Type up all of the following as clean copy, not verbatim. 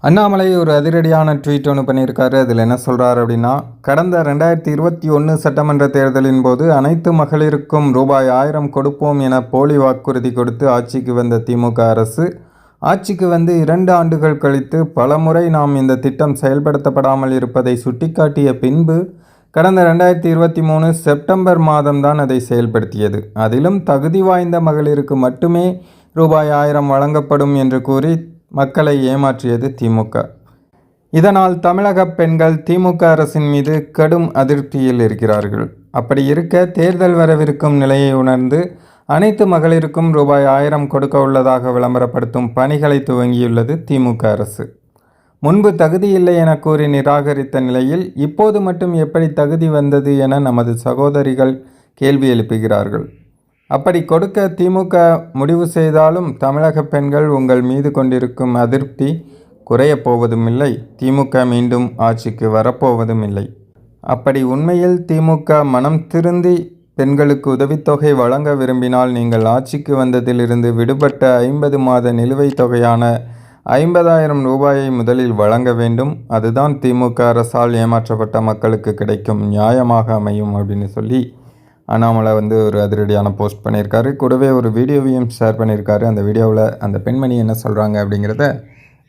அண்ணாமலை ஒரு அதிரடியான ட்வீட் ஒன்று பண்ணியிருக்காரு. அதில் என்ன சொல்கிறார் அப்படின்னா, கடந்த 2021 சட்டமன்ற தேர்தலின் போது அனைத்து மகளிருக்கும் ரூபாய் 1000 கொடுப்போம் என போலி வாக்குறுதி கொடுத்து ஆட்சிக்கு வந்த திமுக அரசு ஆட்சிக்கு வந்து 2 ஆண்டுகள் கழித்து பலமுறை நாம் இந்த திட்டம் செயல்படுத்தப்படாமல் இருப்பதை சுட்டிக்காட்டிய பின்பு கடந்த 2023 செப்டம்பர் மாதம்தான் அதை செயல்படுத்தியது. அதிலும் தகுதி வாய்ந்த மகளிருக்கு மட்டுமே ரூபாய் 1000 வழங்கப்படும் என்று கூறி மக்களை ஏமாற்றியது திமுக. இதனால் தமிழக பெண்கள் திமுக அரசின் மீது கடும் அதிருப்தியில் இருக்கிறார்கள். அப்படி இருக்க தேர்தல் வரவிருக்கும் நிலையை உணர்ந்து அனைத்து மகளிருக்கும் ரூபாய் 1000 கொடுக்க உள்ளதாக விளம்பரப்படுத்தும் பணிகளை துவங்கியுள்ளது திமுக அரசு. முன்பு தகுதி இல்லை என கூறி நிராகரித்த நிலையில் இப்போது மட்டும் எப்படி தகுதி வந்தது என நமது சகோதரிகள் கேள்வி எழுப்புகிறார்கள். அப்படி கொடுக்க திமுக முடிவு செய்தாலும் தமிழக பெண்கள் உங்கள் மீது கொண்டிருக்கும் அதிருப்தி குறையப் போவதும் இல்லை, திமுக மீண்டும் ஆட்சிக்கு வரப்போவதும் இல்லை. அப்படி உண்மையில் திமுக மனம் திருந்தி பெண்களுக்கு உதவித்தொகை வழங்க விரும்பினால் நீங்கள் ஆட்சிக்கு வந்ததிலிருந்து விடுபட்ட 50 மாத நிலுவைத் தொகையான 50,000 ரூபாயை முதலில் வழங்க வேண்டும். அதுதான் திமுக அரசால் ஏமாற்றப்பட்ட மக்களுக்கு கிடைக்கும் நியாயமாக அமையும் அப்படின்னு சொல்லி அண்ணாமலை ஒரு அதிரடியான போஸ்ட் பண்ணியிருக்காரு. கூடவே ஒரு வீடியோவையும் ஷேர் பண்ணியிருக்காரு. அந்த வீடியோவில் அந்த பெண்மணி என்ன சொல்கிறாங்க அப்படிங்கிறத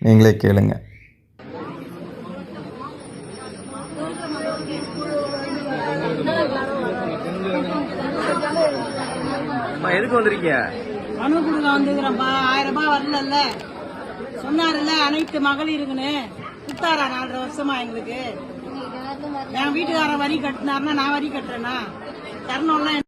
நீங்களே கேளுங்க. எதுக்கு வந்திருக்கீங்க? மனு கொடுக்க வந்துக்கிறோம்ப்பா. 1000 ரூபாய் வரல சொன்னாருல்ல, அனைத்து மகளிருக்குன்னு கொடுத்தாரா 4.5 வருஷமா எங்களுக்கு. என் வீட்டுக்காரன் வரி கட்டினாருன்னா நான் வரி கட்டுறேன்னா தரணும்லாம்